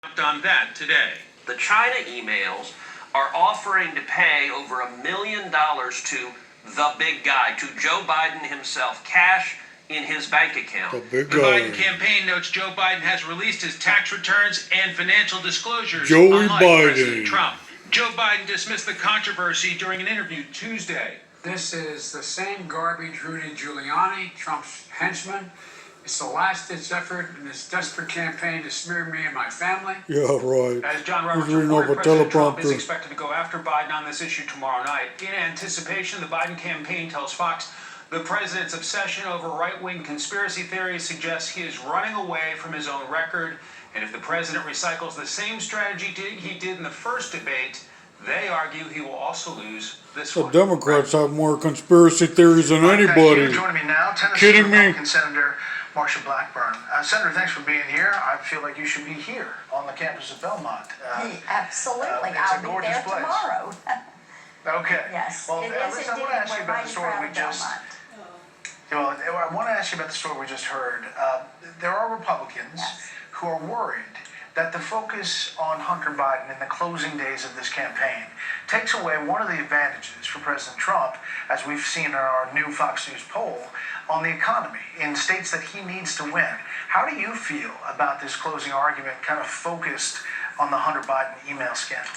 On that today. The China emails are offering to pay over $1 million to the big guy, to Joe Biden himself, cash in his bank account. The Biden campaign notes Joe Biden has released his tax returns and financial disclosures, unlike President Trump. Joe Biden dismissed the controversy during an interview Tuesday. This is the same garbage Rudy Giuliani, Trump's henchman. It's the last-ditch effort in this desperate campaign to smear me and my family. Yeah, right. As John Roberts reported, President Trump is expected to go after Biden on this issue tomorrow night. In anticipation, the Biden campaign tells Fox the president's obsession over right-wing conspiracy theories suggests he is running away from his own record. And if the president recycles the same strategy he did in the first debate, they argue he will also lose this one. The Democrats have more conspiracy theories than anybody. Joining me now, Tennessee Kidding me? Republican Senator Marsha Blackburn. Senator, thanks for being here. I feel like you should be here on the campus of Belmont. Absolutely. It's I'll be there place. tomorrow. Okay. Yes, Well, it is I indeed. want to ask you We're about the mighty story proud we of just. Belmont. Well, I want to ask you about the story we just heard. There are Republicans who are worried that the focus on Hunter Biden in the closing days of this campaign takes away one of the advantages for President Trump, as we've seen in our new Fox News poll, on the economy in states that he needs to win. How do you feel about this closing argument kind of focused on the Hunter Biden email scandal?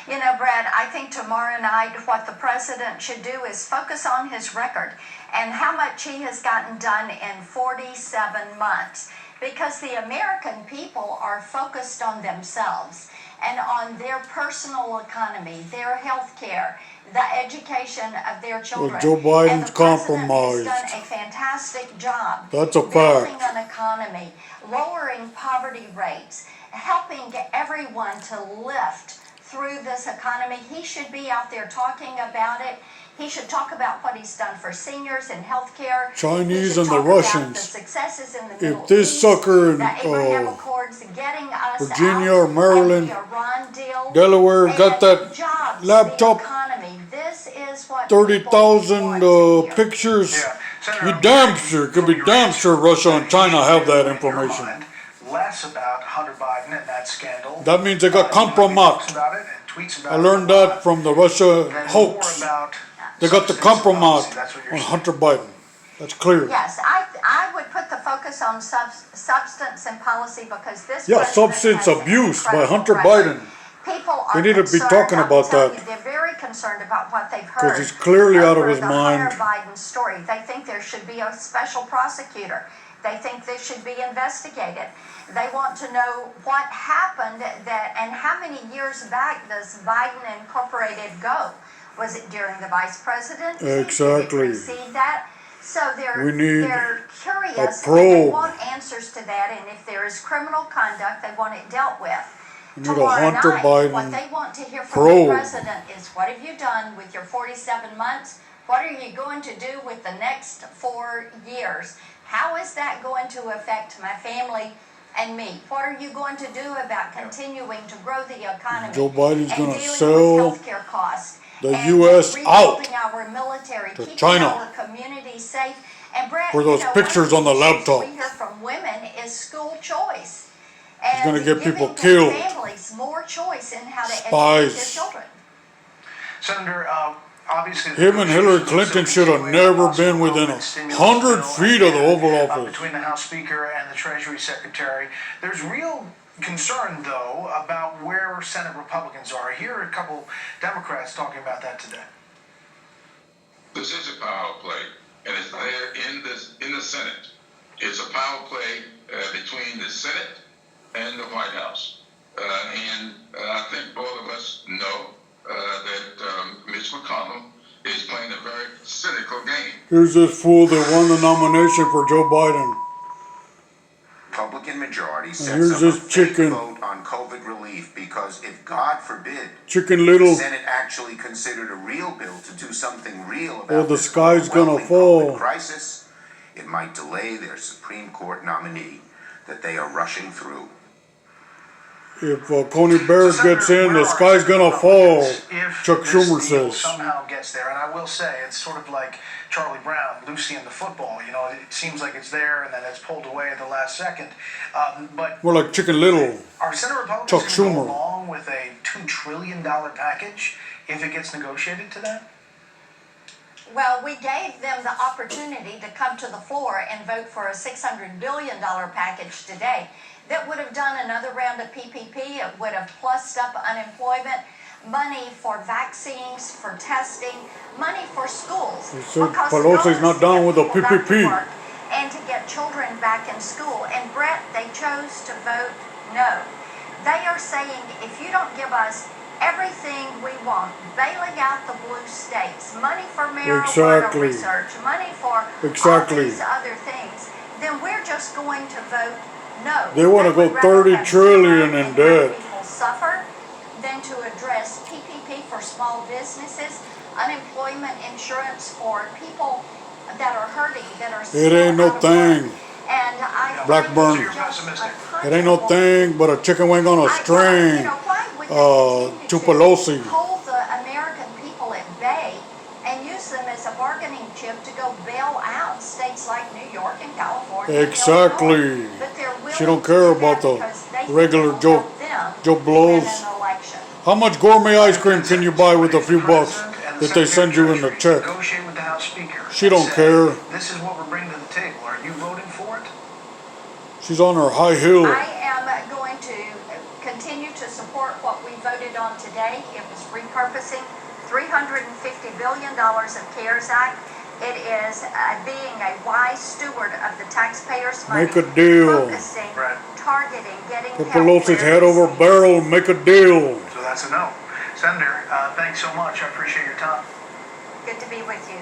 You know, Brad, I think tomorrow night what the president should do is focus on his record and how much he has gotten done in 47 months. Because the American people are focused on themselves and on their personal economy, their health care, the education of their children. Well, Joe Biden's compromised. He's done a fantastic job. That's a building fact. an economy, lowering poverty rates, helping everyone to lift through this economy. He should be out there talking about it. He should talk about what he's done for seniors and health care. Chinese and the Russians. The successes in the Middle If this East, sucker in the Abraham Accords, getting us Virginia out or Maryland, of the Iran deal, Delaware got that jobs, laptop, the economy. This is what 30,000 pictures. Senator, You damn sure, could be damn sure Russia and China have that information. Less about Hunter Biden and that scandal. That means they got compromised. I learned that from the Russia hoax. They got the compromise on Hunter Biden. That's clear. Yes, I would put the focus on substance and policy because this. Yeah, president substance has an abuse by Hunter incredible record. Biden. People are We need to be concerned, talking I will about tell that. you, they're very concerned about what they've heard. Because he's clearly out of his the mind. Hunter Biden story. They think there should be a special prosecutor. They think this should be investigated. They want to know what happened and how many years back does Biden Incorporated go? Was it during the vice presidency? Exactly. Did it precede that? So We need they're curious a and they probe. want answers to that, and if there is criminal conduct, they want it dealt with. We need a Tomorrow Hunter night, Biden what they want to hear from probe. the president is, what have you done with your 47 months? What are you going to do with the next 4 years? How is that going to affect my family and me? What are you going to do about continuing to grow the economy? Joe Biden's and gonna dealing sell with healthcare costs? the and U.S. out rebuilding our military, to keeping China our communities safe. And Brett, for those pictures one on of the issues laptop. we hear from women is school choice. And gonna get people giving killed. families more choice in how to educate Spies. their children. Senator, obviously, Him and Hillary Clinton should have never been within 100 feet of the Oval Office. Between the House Speaker and the Treasury Secretary. There's real concern, though, about where Senate Republicans are. Here are a couple Democrats talking about that today. This is a power play, and it's there in the Senate. It's a power play between the Senate and the White House. And I think both of us know that Mitch McConnell is playing a very cynical game. Here's this fool that won the nomination for Joe Biden. Republican majority here's sets up this a fake chicken. vote on COVID relief because if, God forbid, Chicken the Little. Senate actually considered a real bill to do something real about Oh, the this sky's gonna overwhelming fall. COVID crisis, it might delay their Supreme Court nominee that they are rushing through. if Coney Barrett gets in, the sky's gonna fall, If Chuck this Schumer deal says. somehow gets there, and I will say, it's sort of like Charlie Brown, Lucy and the football. You know, it seems like it's there and then it's pulled away at the last second. But We're like Chicken Little. are Senate Republicans Chuck going to go Schumer. along with a $2 trillion package if it gets negotiated to that? Well, we gave them the opportunity to come to the floor and vote for a $600 billion package today that would have done another round of PPP. It would have plussed up unemployment, money for vaccines, for testing, money for schools. He said Because the Pelosi's goal is not to down get with the people back to PPP. work and to get children back in school. And Brett, they chose to vote no. They are saying, if you don't give us everything we want, bailing out the blue states, money for marijuana Exactly. research, money for Exactly. all these other things, then we're just going to vote no. They wanna go would rather 30 have trillion zero in and debt. let people suffer than to address PPP for small businesses, unemployment insurance for people that are hurting, that are still ain't no out of thing. work. And I think Blackburn. it's just a It ain't no thing but a chicken wing on a string why would they to continue Pelosi. hold the American people at bay and use them as a bargaining chip to go bail out states like New York and California? and Exactly. Illinois? But they're willing She don't to care do about that the because they think regular it'll Joe- help them Joe Blows. win an election. How much gourmet ice cream can you buy with a few bucks that they send you in the check? Negotiate with the House Speaker. She and don't say, care. This is what we're bringing to the table. Are you voting for it? She's on her high heel. I am going to continue to support what we voted on today. It was repurposing $350 billion of CARES Act. It is being a wise steward of the taxpayers' money. Make a deal. Focusing, Right. targeting, getting Put help Pelosi's where head it's over needed. barrel and make a deal. So that's a no. Senator, thanks so much. I appreciate your time. Good to be with you.